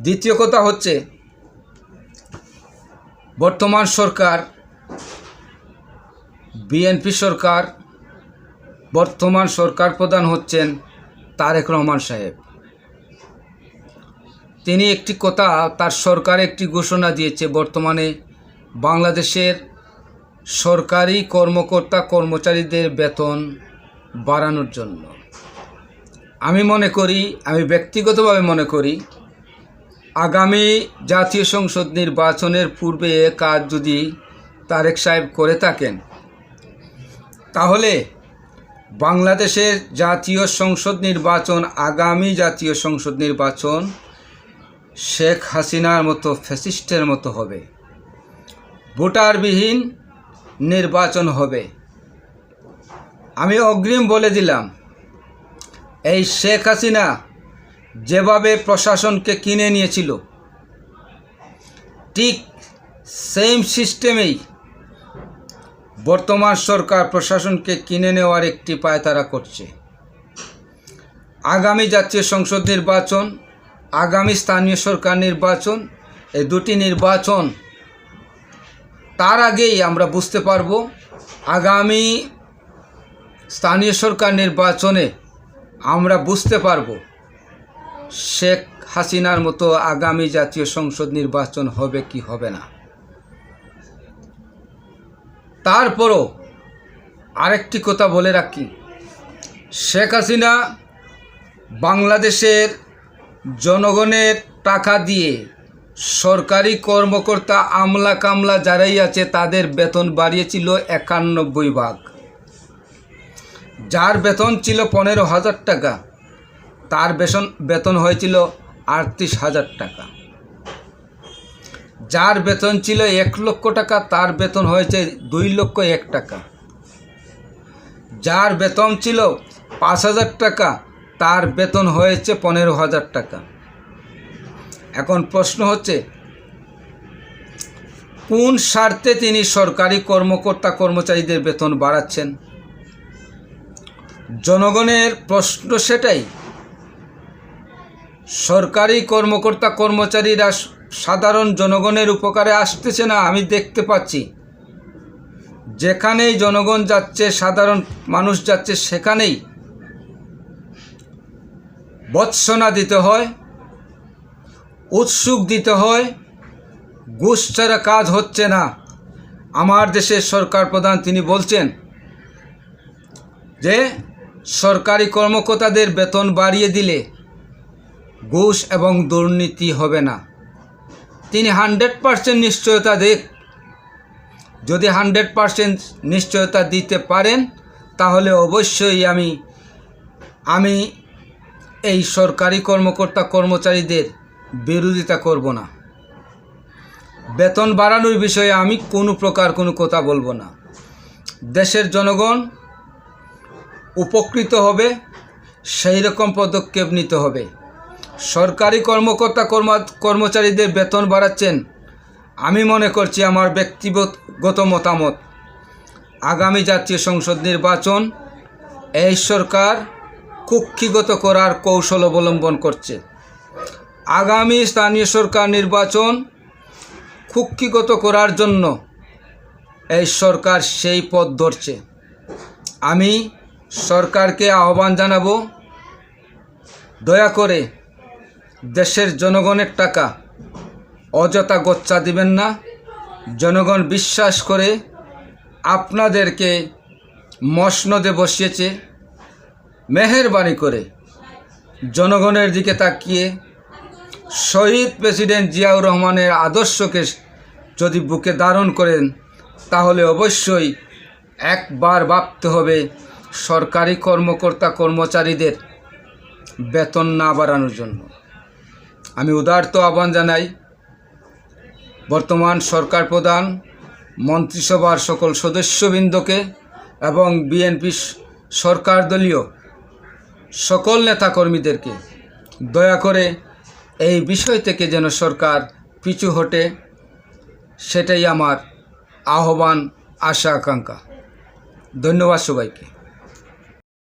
দ্বিতীয় কথা হচ্ছে, বর্তমান সরকার বিএনপি সরকার, বর্তমান সরকার প্রধান হচ্ছেন তারেক রহমান সাহেব। তিনি একটি কথা, তার সরকার একটি ঘোষণা দিয়েছে বর্তমানে বাংলাদেশের সরকারি কর্মকর্তা কর্মচারীদের বেতন বাড়ানোর জন্য। আমি ব্যক্তিগতভাবে মনে করি আগামী জাতীয় সংসদ নির্বাচনের পূর্বে এ কাজ যদি তারেক সাহেব করে থাকেন, তাহলে বাংলাদেশের জাতীয় সংসদ নির্বাচন, আগামী জাতীয় সংসদ নির্বাচন শেখ হাসিনার মতো ফ্যাসিস্টের মতো হবে, ভোটারবিহীন নির্বাচন হবে। আমি অগ্রিম বলে দিলাম, এই শেখ হাসিনা যেভাবে প্রশাসনকে কিনে নিয়েছিল, ঠিক সেম সিস্টেমেই বর্তমান সরকার প্রশাসনকে কিনে নেওয়ার একটি পায়তারা করছে। আগামী জাতীয় সংসদ নির্বাচন, আগামী স্থানীয় সরকার নির্বাচন, এই দুটি নির্বাচন তার আগেই আমরা বুঝতে পারব আগামী স্থানীয় সরকার নির্বাচনে আমরা বুঝতে পারব শেখ হাসিনার মতো আগামী জাতীয় সংসদ নির্বাচন হবে কি হবে না। তারপরও আরেকটি কথা বলে রাখি, শেখ হাসিনা বাংলাদেশের জনগণের টাকা দিয়ে সরকারি কর্মকর্তা, আমলা কামলা যারাই আছে তাদের বেতন বাড়িয়েছিল 91 ভাগ। যার বেতন ছিল 15,000 টাকা, তার বেতন হয়েছিল 38,000 টাকা। যার বেতন ছিল 1 লক্ষ টাকা, তার বেতন হয়েছে 2,01,000 টাকা। যার বেতন ছিল 5,000 টাকা, তার বেতন হয়েছে 15,000 টাকা। এখন প্রশ্ন হচ্ছে, কোন স্বার্থে তিনি সরকারি কর্মকর্তা কর্মচারীদের বেতন বাড়াচ্ছেন? জনগণের প্রশ্ন সেটাই। সরকারি কর্মকর্তা কর্মচারীরা সাধারণ জনগণের উপকারে আসতেছে না, আমি দেখতে পাচ্ছি। যেখানেই জনগণ যাচ্ছে, সাধারণ মানুষ যাচ্ছে, সেখানেই ভৎসনা দিতে হয়, উৎসুক দিতে হয়, ঘুষ ছাড়া কাজ হচ্ছে না। আমার দেশের সরকার প্রধান তিনি বলছেন যে সরকারি কর্মকর্তাদের বেতন বাড়িয়ে দিলে ঘুষ এবং দুর্নীতি হবে না। তিনি 100% নিশ্চয়তা দেন। যদি 100% নিশ্চয়তা দিতে পারেন, তাহলে অবশ্যই আমি এই সরকারি কর্মকর্তা কর্মচারীদের বিরোধিতা করব না। বেতন বাড়ানোর বিষয়ে আমি কোনো কথা বলবো না। দেশের জনগণ উপকৃত হবে, সেই রকম পদক্ষেপ নিতে হবে। সরকারি কর্মকর্তা কর্মচারীদের বেতন বাড়াচ্ছেন, আমি মনে করছি, আমার ব্যক্তিগত মতামত, আগামী জাতীয় সংসদ নির্বাচন এই সরকার কুক্ষিগত করার কৌশল অবলম্বন করছে। আগামী স্থানীয় সরকার নির্বাচন কুক্ষিগত করার জন্য এই সরকার সেই পথ ধরছে। আমি সরকারকে আহ্বান জানাবো, দয়া করে দেশের জনগণের টাকা অযথা গচ্চা দিবেন না। জনগণ বিশ্বাস করে আপনাদেরকে মসনদে বসিয়েছে। মেহেরবানি করে জনগণের দিকে তাকিয়ে শহীদ প্রেসিডেন্ট জিয়াউর রহমানের আদর্শকে যদি বুকে ধারণ করেন, তাহলে অবশ্যই একবার ভাবতে হবে সরকারি কর্মকর্তা কর্মচারীদের বেতন না বাড়ানোর জন্য। আমি উদারত আহ্বান জানাই বর্তমান সরকার প্রধান, মন্ত্রিসভার সকল সদস্যবৃন্দকে এবং বিএনপি সরকার দলীয় সকল নেতাকর্মীদেরকে, দয়া করে এই বিষয় থেকে যেন সরকার পিছু হটে, সেটাই আমার আহ্বান, আশা, আকাঙ্ক্ষা। ধন্যবাদ সবাইকে।